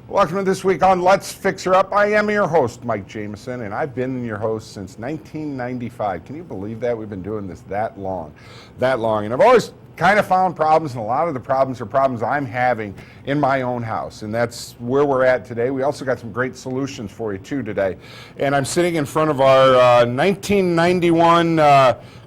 Welcome to This Week on Let's Fix Her Up. I am your host, Mike Jameson, and I've been your host since 1995. Can you believe that? We've been doing this that long. And I've always kind of found problems, and a lot of the problems are problems I'm having in my own house, and that's where we're at today. We also got some great solutions for you, too, today. And I'm sitting in front of our 1991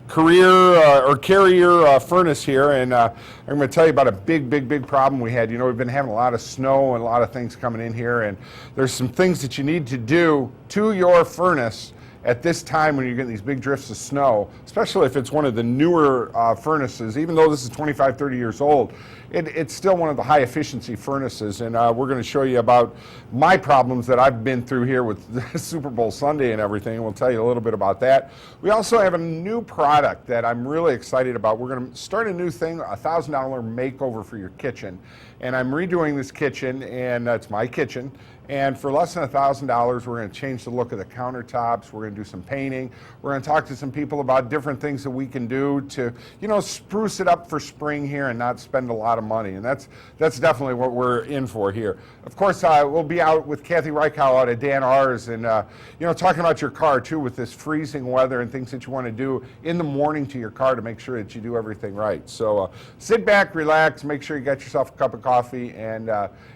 Carrier furnace here, and I'm going to tell you about a big problem we had. You know, we've been having a lot of snow and a lot of things coming in here, and there's some things that you need to do to your furnace at this time when you're getting these big drifts of snow, especially if it's one of the newer furnaces. Even though this is 25, 30 years old, it's still one of the high efficiency furnaces, and we're going to show you about my problems that I've been through here with the Super Bowl Sunday and everything, and we'll tell you a little bit about that. We also have a new product that I'm really excited about. We're going to start a new thing, a $1,000 makeover for your kitchen, and I'm redoing this kitchen, and it's my kitchen. And for less than $1,000, we're going to change the look of the countertops. We're going to do some painting. We're going to talk to some people about different things that we can do to, you know, spruce it up for spring here and not spend a lot of money. And that's definitely what we're in for here. Of course, we'll be out with Kathy Reichow out at Dan R's and, you know, talking about your car, too, with this freezing weather and things that you want to do in the morning to your car to make sure that you do everything right. So sit back, relax, make sure you got yourself a cup of coffee, and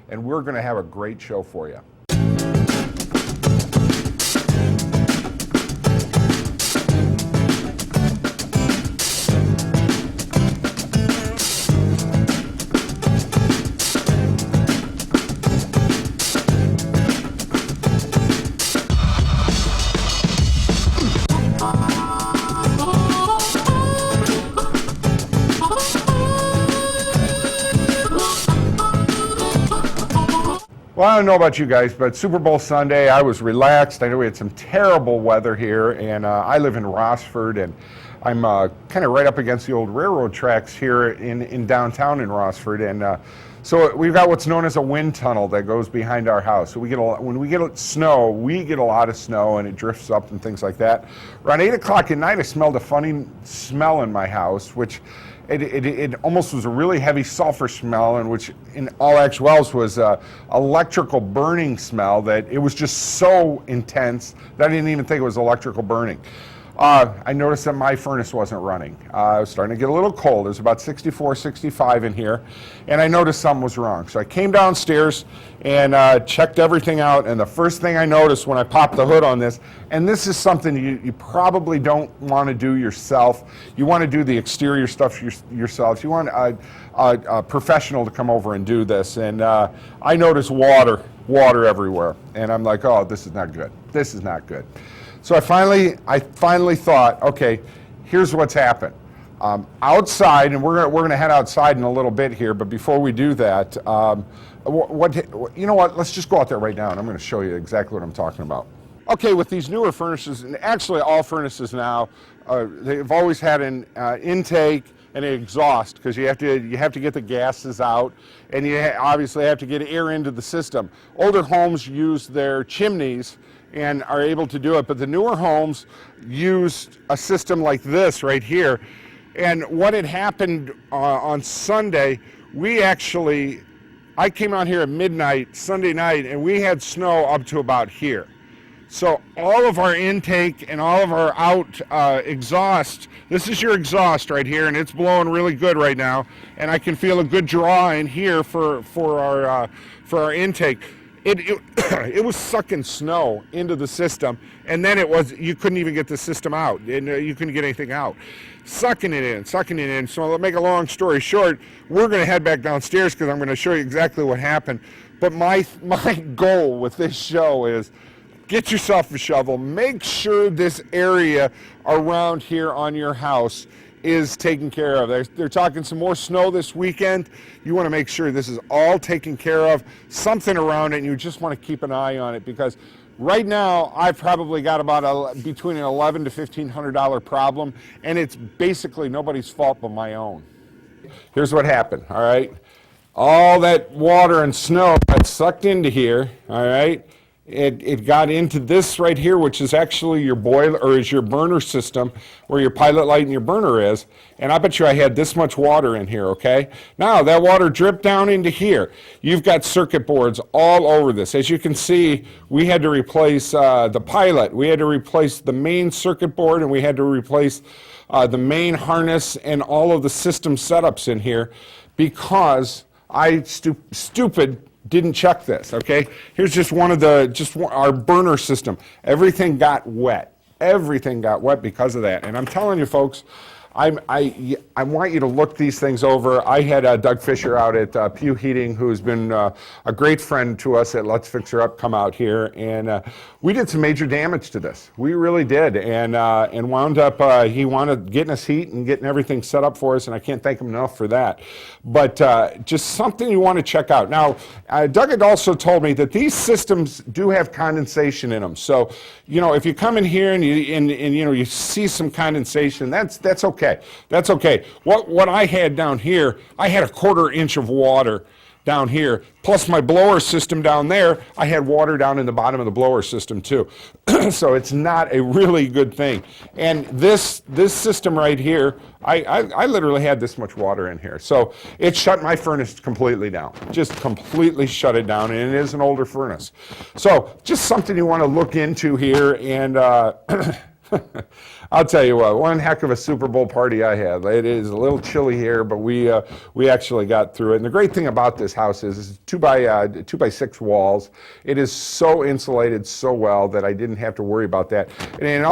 we're going to have a great show for you. Well, I don't know about you guys, but Super Bowl Sunday, I was relaxed. I know we had some terrible weather here, and I live in Rossford, and I'm kind of right up against the old railroad tracks here in downtown in Rossford, and so we've got what's known as a wind tunnel that goes behind our house. So when we get snow, we get a lot of snow, and it drifts up and things like that. Around 8 o'clock at night, I smelled a funny smell in my house, which it almost was a really heavy sulfur smell, and which in all actuality was electrical burning smell, that it was just so intense that I didn't even think it was electrical burning. I noticed that my furnace wasn't running. I was starting to get a little cold. It was about 64, 65 in here, and I noticed something was wrong. So I came downstairs and checked everything out, and the first thing I noticed when I popped the hood on this, and this is something you probably don't want to do yourself. You want to do the exterior stuff yourself. You want a professional to come over and do this, and I noticed water everywhere, and I'm like, oh, this is not good. This is not good. So I finally thought, okay, here's what's happened. Outside, and we're going to head outside in a little bit here, but before we do that, you know what? Let's just go out there right now, and I'm going to show you exactly what I'm talking about. Okay, with these newer furnaces, and actually all furnaces now, they've always had an intake and an exhaust, because you have to get the gases out, and you obviously have to get air into the system. Older homes use their chimneys and are able to do it, but the newer homes used a system like this right here. And what had happened on Sunday, I came out here at midnight Sunday night, and we had snow up to about here. So all of our intake and all of our out exhaust, this is your exhaust right here, and it's blowing really good right now, and I can feel a good draw in here for our intake. It was sucking snow into the system, and then you couldn't even get the system out, and you couldn't get anything out. Sucking it in. So to make a long story short, we're going to head back downstairs because I'm going to show you exactly what happened. But my goal with this show is get yourself a shovel. Make sure this area around here on your house is taken care of. They're talking some more snow this weekend. You want to make sure this is all taken care of, something around it, and you just want to keep an eye on it, because right now I've probably got about between an $1,100 to $1,500 problem, and it's basically nobody's fault but my own. Here's what happened, all right? All that water and snow got sucked into here, all right? it got into this right here, which is actually your boiler, or is your burner system, where your pilot light and your burner is. And I bet you I had this much water in here, okay? Now, that water dripped down into here. You've got circuit boards all over this. As you can see, we had to replace the pilot. We had to replace the main circuit board, and we had to replace the main harness and all of the system setups in here because I, stupid, didn't check this, okay? Here's just our burner system. Everything got wet. Everything got wet because of that. And I'm telling you, folks, I want you to look these things over. I had Doug Fisher out at Pew Heating, who's been a great friend to us at Let's Fixer Up, come out here, and we did some major damage to this. We really did, and wound up, he wanted getting us heat and getting everything set up for us, and I can't thank him enough for that. But just something you want to check out. Now, Doug had also told me that these systems do have condensation in them. So, you know, if you come in here and you see some condensation, that's okay. That's okay. What I had down here, I had a 1/4 inch of water down here, plus my blower system down there, I had water down in the bottom of the blower system too. So it's not a really good thing. And this system right here, I literally had this much water in here. So it shut my furnace completely down, just completely shut it down, and it is an older furnace. So just something you want to look into here, and I'll tell you what, one heck of a Super Bowl party I had. It is a little chilly here, but we actually got through it. And the great thing about this house is it's 2x6 walls. It is so insulated so well that I didn't have to worry about that. And in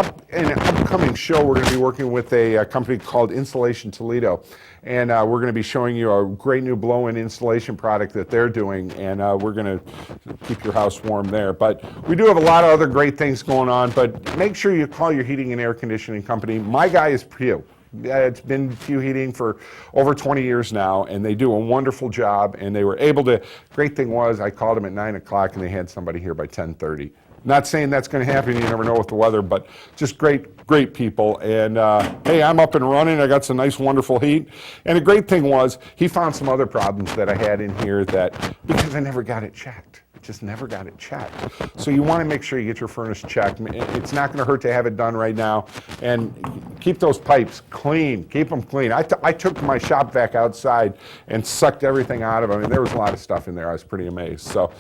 an upcoming show, we're going to be working with a company called Insulation Toledo. And we're going to be showing you a great new blow-in insulation product that they're doing, and we're going to keep your house warm there. But we do have a lot of other great things going on, but make sure you call your heating and air conditioning company. My guy is Pew. It's been Pew Heating for over 20 years now, and they do a wonderful job, and they were able to, great thing was I called them at 9 o'clock, and they had somebody here by 10:30. Not saying that's going to happen, you never know with the weather, but just great people. And hey, I'm up and running. I got some nice, wonderful heat. And the great thing was, he found some other problems that I had in here that, because I never got it checked. Just never got it checked. So you want to make sure you get your furnace checked. It's not going to hurt to have it done right now. And keep those pipes clean. Keep them clean. I took my shop vac outside and sucked everything out of them. And there was a lot of stuff in there. I was pretty amazed. So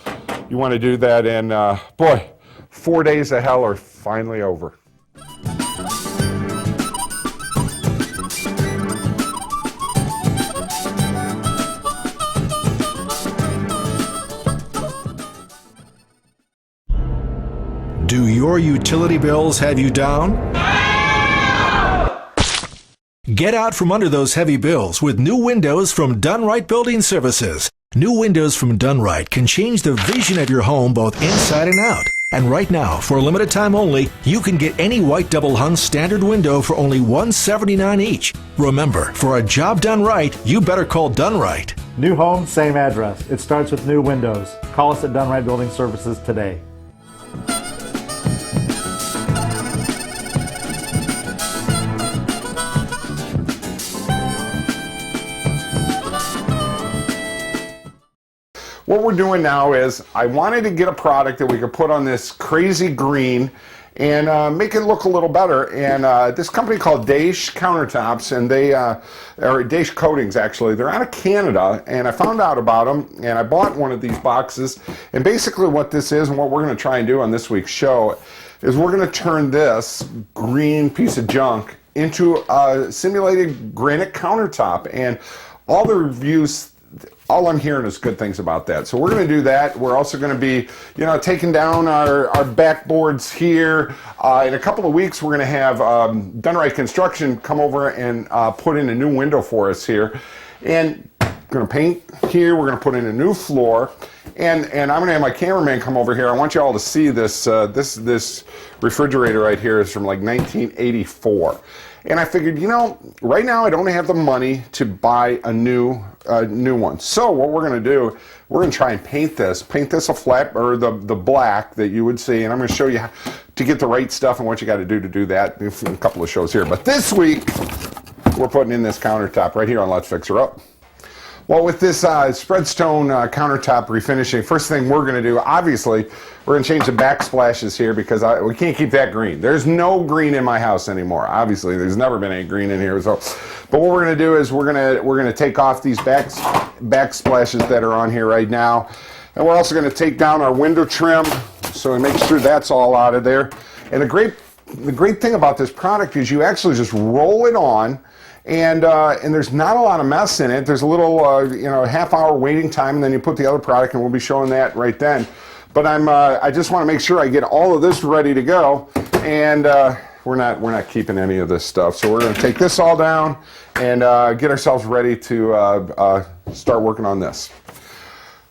you want to do that. And boy, 4 days of hell are finally over. Do your utility bills have you down? Get out from under those heavy bills with new windows from Dunright Building Services. New windows from Dunright can change the vision of your home both inside and out. And right now, for a limited time only, you can get any white double hung standard window for only $179 each. Remember, for a job done right, you better call Dunright. New home, same address. It starts with new windows. Call us at Dunright Building Services today. What we're doing now is I wanted to get a product that we could put on this crazy green and make it look a little better. And this company called Daesh Countertops, and they or Daesh Coatings actually, they're out of Canada, and I found out about them and I bought one of these boxes. And basically what this is, and what we're going to try and do on this week's show, is we're going to turn this green piece of junk into a simulated granite countertop. And all the reviews, all I'm hearing is good things about that. So we're going to do that. We're also going to be, taking down our backboards here. In a couple of weeks, we're going to have Dunright Construction come over and put in a new window for us here. And we're going to paint here. We're going to put in a new floor. And I'm going to have my cameraman come over here. I want you all to see this. This refrigerator right here is from like 1984. And I figured, right now I don't have the money to buy a new one. So what we're going to do, we're going to try and paint this a flat, or the black that you would see. And I'm going to show you how to get the right stuff and what you got to do that in a couple of shows here. But this week, we're putting in this countertop right here on Let's Fix Her Up. Well, with this Spreadstone countertop refinishing, first thing we're going to do, obviously, we're going to change the backsplashes here because we can't keep that green. There's no green in my house anymore. Obviously, there's never been any green in here. So, but what we're going to do is we're going to take off these backsplashes that are on here right now, and we're also going to take down our window trim, so we make sure that's all out of there. And the great thing about this product is you actually just roll it on. And there's not a lot of mess in it. There's a little, half-hour waiting time, and then you put the other product, and we'll be showing that right then. But I just want to make sure I get all of this ready to go, and we're not keeping any of this stuff. So we're going to take this all down and get ourselves ready to start working on this.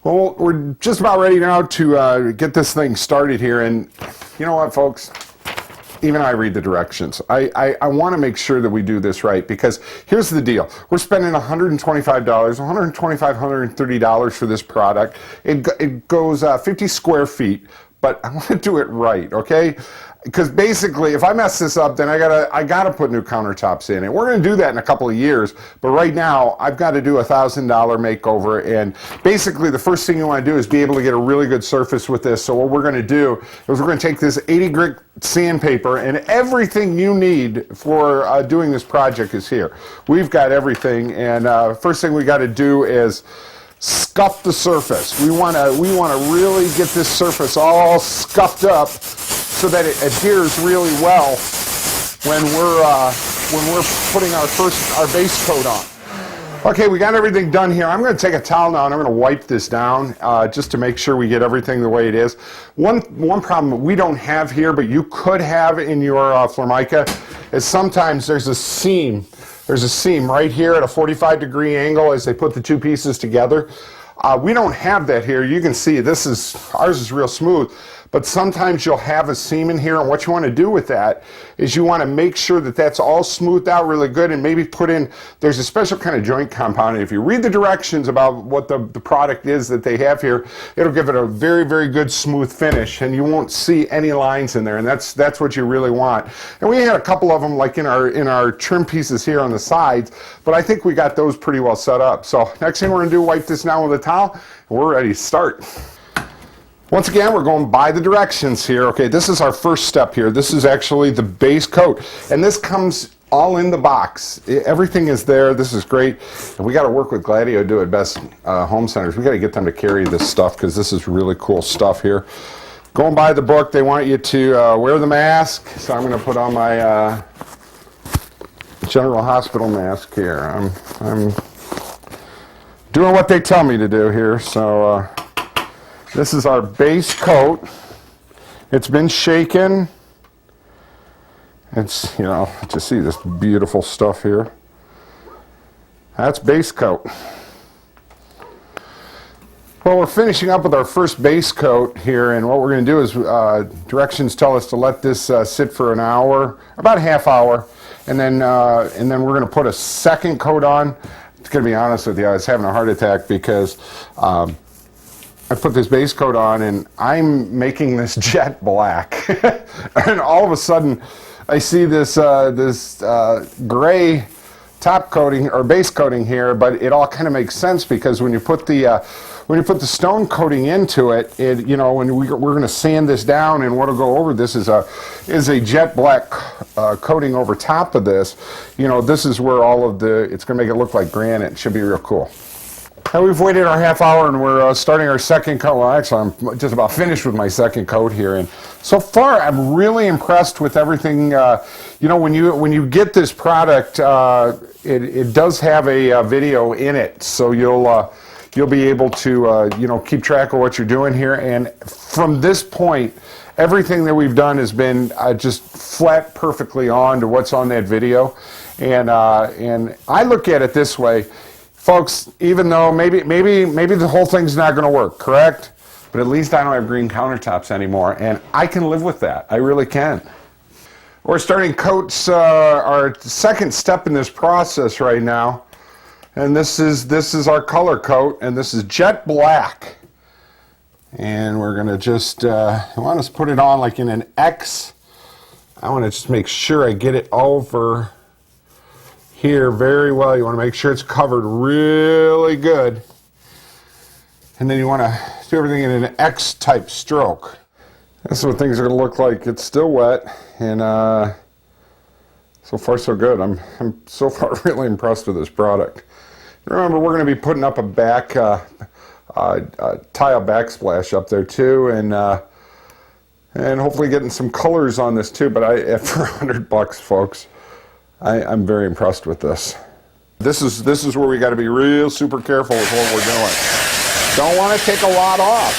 Well, we're just about ready now to get this thing started here, and you know what, folks? Even I read the directions. I want to make sure that we do this right, because here's the deal. We're spending $125, $125, $130 for this product. It goes 50 square feet, but I want to do it right, okay? Because basically, if I mess this up, then I gotta put new countertops in it. We're gonna do that in a couple of years, but right now I've got to do a $1,000 makeover. And basically, the first thing you want to do is be able to get a really good surface with this. So what we're gonna do is we're gonna take this 80 grit sandpaper, and everything you need for doing this project is here. We've got everything, and first thing we got to do is scuff the surface. We want to really get this surface all scuffed up so that it adheres really well when we're putting our base coat on. Okay, we got everything done here. I'm going to take a towel now and I'm going to wipe this down just to make sure we get everything the way it is. One problem we don't have here, but you could have in your Formica, is sometimes there's a seam. There's a seam right here at a 45-degree angle as they put the two pieces together. We don't have that here. You can see ours is real smooth, but sometimes you'll have a seam in here, and what you want to do with that is you want to make sure that that's all smoothed out really good, and maybe there's a special kind of joint compound, and if you read the directions about what the product is that they have here, it'll give it a very, very good smooth finish, and you won't see any lines in there, and that's what you really want. And we had a couple of them like in our trim pieces here on the sides, but I think we got those pretty well set up. So next thing we're going to do, wipe this down with a towel, and we're ready to start. Once again, we're going by the directions here. Okay, this is our first step here. This is actually the base coat, and this comes all in the box. Everything is there. This is great. And we got to work with Gladio Do It Best home centers. We got to get them to carry this stuff because this is really cool stuff here. Going by the book, they want you to wear the mask. So I'm going to put on my General Hospital mask here. I'm doing what they tell me to do here. So this is our base coat. It's been shaken. It's, just see this beautiful stuff here. That's base coat. Well, we're finishing up with our first base coat here, and what we're going to do is directions tell us to let this sit for an hour, about a half hour, and then we're going to put a second coat on. It's going to be honest with you, I was having a heart attack because I put this base coat on and I'm making this jet black. And all of a sudden I see this gray top coating or base coating here, but it all kind of makes sense because when you put the stone coating into it, when we're going to sand this down, and what'll go over this is a jet black coating over top of this. This is where it's going to make it look like granite. It should be real cool. Now we've waited our half hour and we're starting our second coat. Well, actually, I'm just about finished with my second coat here, and so far I'm really impressed with everything. When you get this product, it does have a video in it, so you'll be able to keep track of what you're doing here. And from this point, everything that we've done has been just flat perfectly on to what's on that video. And I look at it this way. Folks, even though maybe the whole thing's not going to work, correct? But at least I don't have green countertops anymore, and I can live with that. I really can. We're starting coats, our second step in this process right now, and this is our color coat, and this is jet black. And we're going to just, I want us to put it on like in an X. I want to just make sure I get it over here very well. You want to make sure it's covered really good. And then you want to do everything in an X-type stroke. That's what things are going to look like. It's still wet, and so far so good. I'm so far really impressed with this product. Remember, we're going to be putting up a tile backsplash up there too, and hopefully getting some colors on this too. But for $100, folks, I'm very impressed with this. This is where we got to be real super careful with what we're doing. Don't want to take a lot off.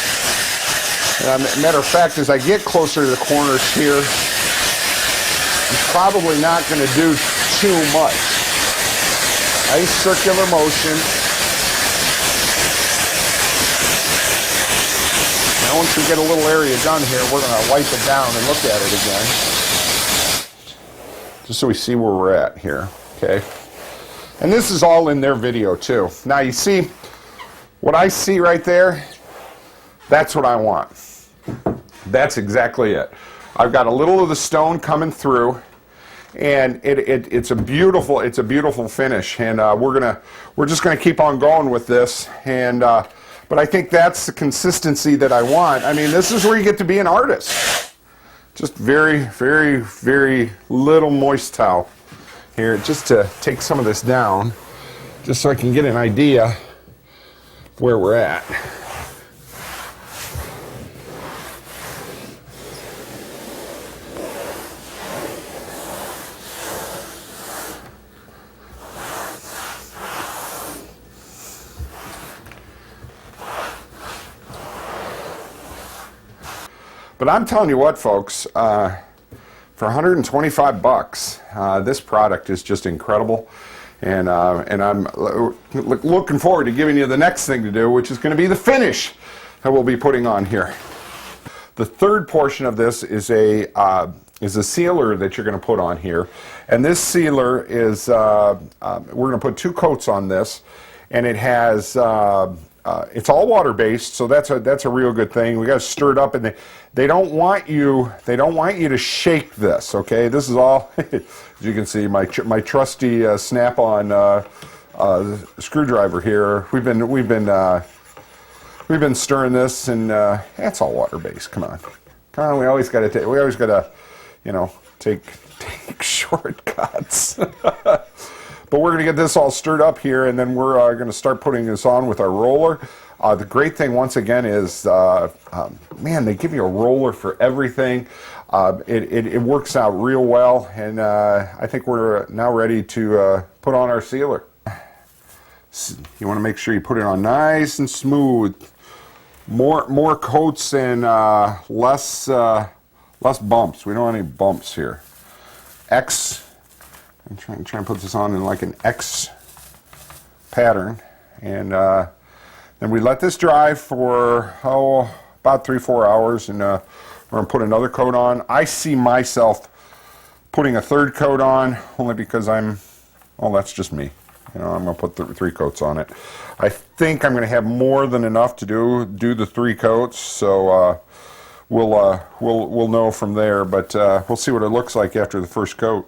Matter of fact, as I get closer to the corners here, I'm probably not going to do too much. Nice circular motion. Now once we get a little area done here, we're going to wipe it down and look at it again. Just so we see where we're at here, okay? And this is all in their video too. Now you see, what I see right there, that's what I want. That's exactly it. I've got a little of the stone coming through, and it's a beautiful finish. And we're just gonna keep on going with this. And but I think that's the consistency that I want. I mean, this is where you get to be an artist. Just very, very, very little moist towel here, just to take some of this down, just so I can get an idea where we're at. But I'm telling you what, folks, for $125, this product is just incredible, and I'm looking forward to giving you the next thing to do, which is going to be the finish that we'll be putting on here. The third portion of this is a sealer that you're going to put on here, and this sealer is we're going to put 2 coats on this, and it has. It's all water-based, so that's a real good thing. We got to stir it up, and they don't want you to shake this. Okay, this is all. As you can see, my trusty snap-on screwdriver here. We've been stirring this, and it's all water-based. Come on. We always got to take shortcuts. But we're going to get this all stirred up here, and then we're going to start putting this on with our roller. The great thing, once again, is, man, they give you a roller for everything. It works out real well, and I think we're now ready to put on our sealer. You want to make sure you put it on nice and smooth. More coats and less bumps. We don't want any bumps here. X. I'm trying to put this on in like an X pattern, and then we let this dry for about 3-4 hours, and we're going to put another coat on. I see myself putting a 3rd coat on only because that's just me. I'm going to put 3 coats on it. I think I'm going to have more than enough to do the 3 coats, so we'll know from there. But we'll see what it looks like after the first coat.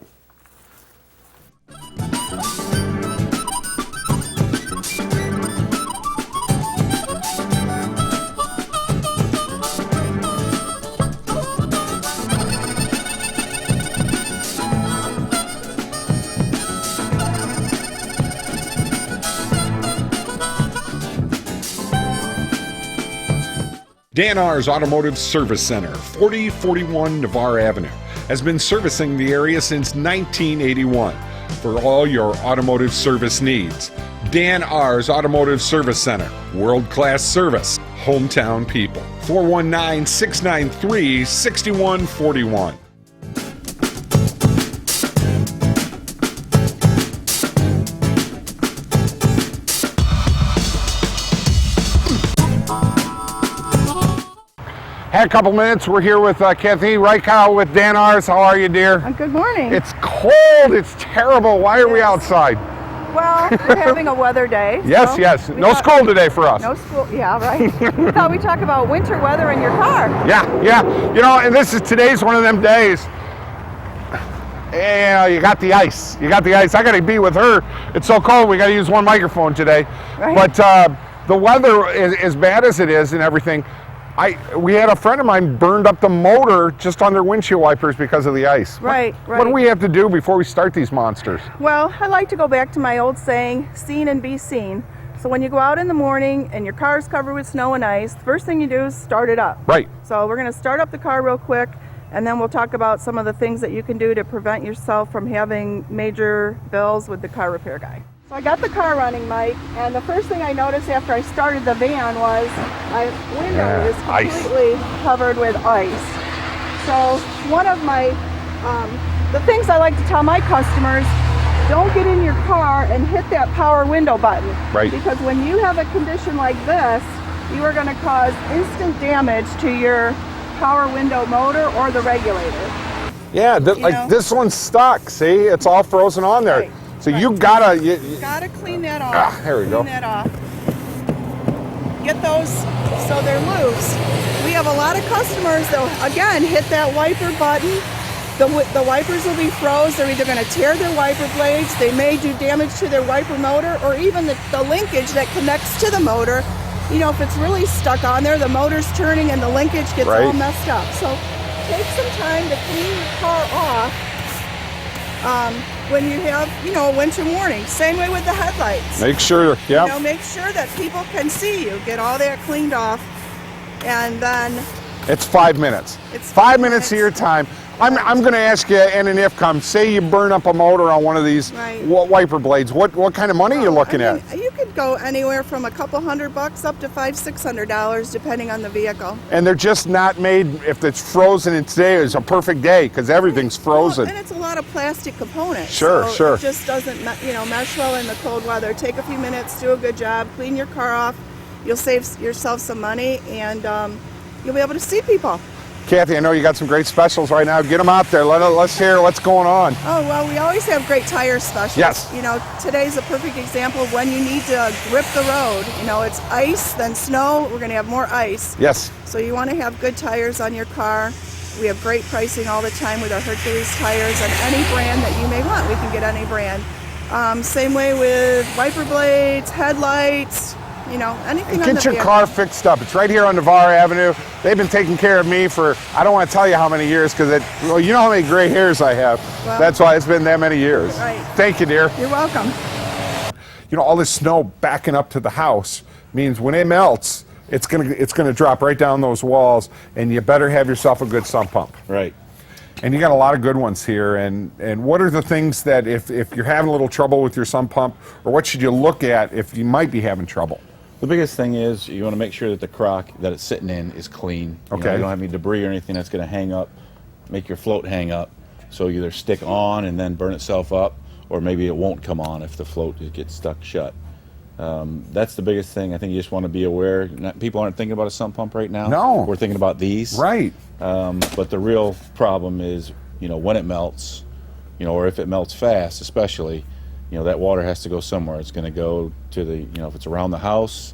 Dan R's Automotive Service Center, 4041 Navarre Avenue, has been servicing the area since 1981 for all your automotive service needs. Dan R's Automotive Service Center, world-class service, hometown people. 419-693-6141. Had a couple minutes. We're here with Kathy Reichow with Dan R's. How are you, dear? Good morning. It's cold. It's terrible. Why are we outside? Well, we're having a weather day. Yes, yes. No school today for us. No school. Yeah, right. We thought we'd talk about winter weather in your car. Yeah. And today's one of them days. Yeah, you got the ice. You got the ice. I got to be with her. It's so cold. We got to use one microphone today. Right. But the weather is as bad as it is and everything. We had a friend of mine burned up the motor just on their windshield wipers because of the ice. Right, What do we have to do before we start these monsters? Well, I like to go back to my old saying, seen and be seen. So when you go out in the morning and your car's covered with snow and ice, the first thing you do is start it up. Right. So we're going to start up the car real quick, and then we'll talk about some of the things that you can do to prevent yourself from having major bills with the car repair guy. So I got the car running, Mike, and the first thing I noticed after I started the van was my window is completely covered with ice. So one of my, the things I like to tell my customers, don't get in your car and hit that power window button. Right. Because when you have a condition like this, you are going to cause instant damage to your power window motor or the regulator. Yeah, like this one's stuck. See, it's all frozen on there. Right. So you gotta Gotta clean that off. there we go. Clean that off. Get those so they're loose. We have a lot of customers that, again, hit that wiper button. The wipers will be froze. They're either going to tear their wiper blades, they may do damage to their wiper motor, or even the linkage that connects to the motor. You know, if it's really stuck on there, the motor's turning and the linkage gets all messed up. So take some time to clean your car off when you have, a winter morning. Same way with the headlights. Make sure, Make sure that people can see you. Get all that cleaned off, and then it's 5 minutes. It's 5 minutes of your time. I'm going to ask you, and an if come, say you burn up a motor on one of these wiper blades. What kind of money are you looking at? You could go anywhere from a couple $100 up to $500-600, depending on the vehicle. And they're just not made. If it's frozen, and today is a perfect day because everything's frozen. Well, and it's a lot of plastic components. Sure. It just doesn't, mesh well in the cold weather. Take a few minutes, do a good job, clean your car off. You'll save yourself some money, and you'll be able to see people. Kathy, I know you got some great specials right now. Get them out there. Let's hear what's going on. Oh, well, we always have great tire specials. Yes. Today's a perfect example of when you need to grip the road. It's ice, then snow. We're going to have more ice. Yes. So you want to have good tires on your car. We have great pricing all the time with our Hercules tires on any brand that you may want. We can get any brand. Same way with wiper blades, headlights, anything on the Get your vehicle. car fixed up. It's right here on Navarre Avenue. They've been taking care of me for, I don't want to tell you how many years, because you know how many gray hairs I have. Well, that's why it's been that many years. Right. Thank you, dear. You're welcome. All this snow backing up to the house means when it melts, it's gonna drop right down those walls, and you better have yourself a good sump pump. Right. And you got a lot of good ones here. And what are the things that if you're having a little trouble with your sump pump, or what should you look at if you might be having trouble? The biggest thing is you want to make sure that the crock that it's sitting in is clean. Okay. You don't have any debris or anything that's going to hang up, make your float hang up. So either stick on and then burn itself up, or maybe it won't come on if the float gets stuck shut. That's the biggest thing. I think you just want to be aware. People aren't thinking about a sump pump right now. No. We're thinking about these. Right. But the real problem is, when it melts, or if it melts fast, especially, that water has to go somewhere. It's going to go to the, if it's around the house,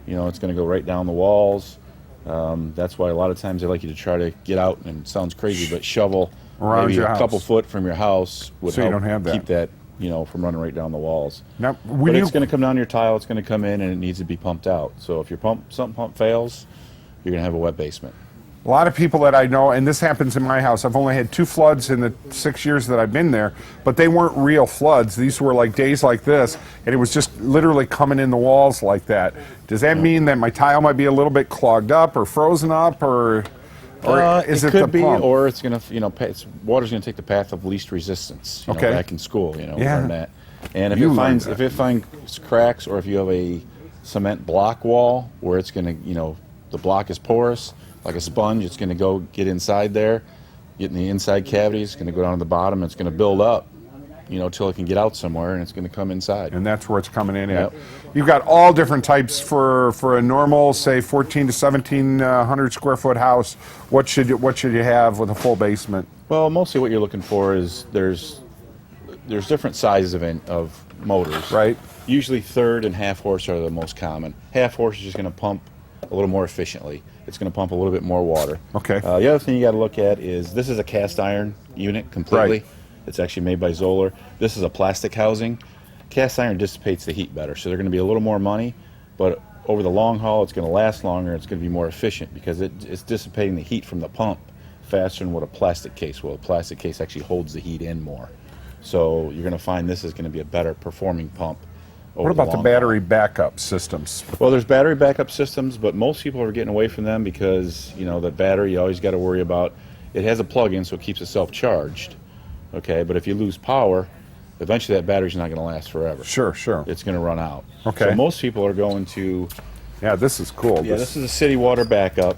it's going to go right down the walls. That's why a lot of times they like you to try to get out, and it sounds crazy, but shovel around maybe your a house. Couple foot from your house would So you help don't have that. keep that, from running right down the walls. Now, But it's going to come down your tile, it's going to come in, and it needs to be pumped out. So if your sump pump fails, you're going to have a wet basement. A lot of people that I know, and this happens in my house, I've only had 2 floods in the 6 years that I've been there, but they weren't real floods. These were like days like this, and it was just literally coming in the walls like that. Does that mean that my tile might be a little bit clogged up or frozen up, or is it could the be, pump? or it's going to, water's going to take the path of least resistance. Okay. Back in school, we Yeah. learned that. And if You it learned finds that. cracks, or if you have a cement block wall where it's going to, the block is porous, like a sponge, it's going to go get inside there, get in the inside cavity, it's going to go down to the bottom, it's going to build up, till it can get out somewhere, and it's going to come inside. And that's where it's coming in Yep. at. You've got all different types for a normal, say, 14 to 1700 square foot house. What should you have with a full basement? Well, mostly what you're looking for is there's different sizes of motors. Right. Usually third and half horse are the most common. Half horse is just going to pump a little more efficiently. It's going to pump a little bit more water. Okay. The other thing you got to look at is this is a cast iron unit completely. Right. It's actually made by Zoller. This is a plastic housing. Cast iron dissipates the heat better, so they're going to be a little more money, but over the long haul, it's going to last longer. It's going to be more efficient because it's dissipating the heat from the pump faster than what a plastic case will. A plastic case actually holds the heat in more. So you're going to find this is going to be a better performing pump. What about the long battery haul. backup systems? Well, there's battery backup systems, but most people are getting away from them because, you know, the battery, you always got to worry about, it has a plug-in so it keeps itself charged, okay? But if you lose power, eventually that battery's not going to last forever. Sure, sure. It's going to run out. Okay. So most people are going to... Yeah, this is cool. Yeah, this is a city water backup.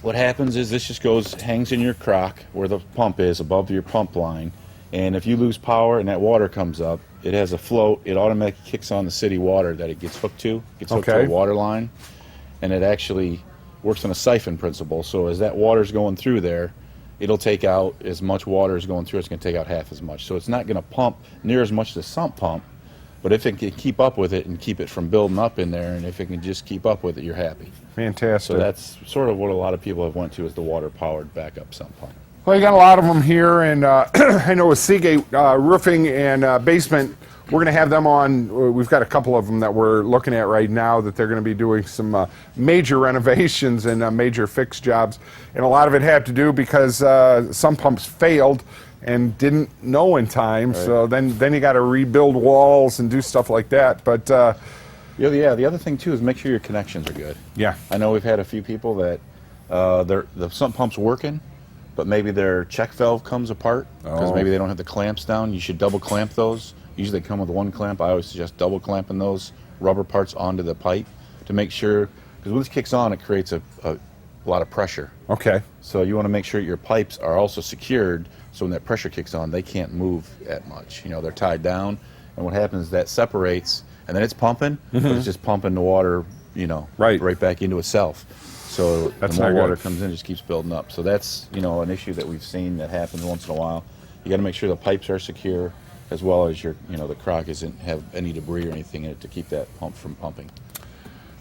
What happens is this just hangs in your crock where the pump is, above your pump line. And if you lose power and that water comes up, it has a float. It automatically kicks on the city water that it gets hooked to. It gets hooked to a water line. And it actually works on a siphon principle. So as that water's going through there, it'll take out as much water as going through. It's going to take out half as much. So it's not going to pump near as much as the sump pump. But if it can keep up with it and keep it from building up in there, and if it can just keep up with it, you're happy. Fantastic. So that's sort of what a lot of people have went to is the water-powered backup sump pump. Well, you got a lot of them here, and I know with Seagate Roofing and Basement, we're going to have them on. We've got a couple of them that we're looking at right now that they're going to be doing some major renovations and major fix jobs. And a lot of it had to do because some pumps failed and didn't know in time. Right. So then you got to rebuild walls and do stuff like that. But yeah, the other thing too is make sure your connections are good. Yeah, I know we've had a few people that the sump pump's working, but maybe their check valve comes apart because maybe they don't have the clamps down. You should double clamp those. Usually they come with one clamp. I always suggest double clamping those rubber parts onto the pipe to make sure, because when this kicks on, it creates a lot of pressure. Okay. So you want to make sure your pipes are also secured, so when that pressure kicks on, they can't move that much. You know, they're tied down, and what happens is that separates, and then it's pumping, but it's just pumping the water, you know, right back into itself. So the more water comes in, it just keeps building up. So that's, you know, an issue that we've seen that happens once in a while. You got to make sure the pipes are secure, as well as your, you know, the crock doesn't have any debris or anything in it to keep that pump from pumping.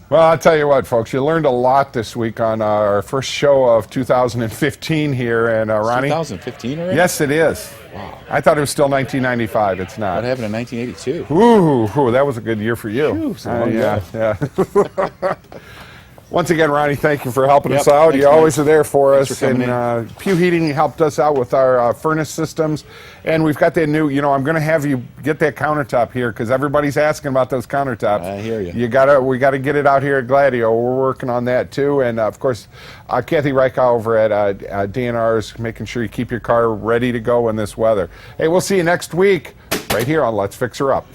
Well, I'll tell you what, folks, you learned a lot this week on our first show of 2015 here, and Ronnie. 2015 already? Yes, it is. Wow. I thought it was still 1995. It's not. What happened in 1982? Ooh, that was a good year for you. Yeah. Once again, Ronnie, thank you for helping us out. You always are there for us. And Pew Heating helped us out with our furnace systems. And we've got that new, you know, I'm going to have you get that countertop here because everybody's asking about those countertops. I hear you. We got to get it out here at Gladio. We're working on that too. And of course, Kathy Reichow over at DNR is making sure you keep your car ready to go in this weather. Hey, we'll see you next week right here on Let's Fix Her Up.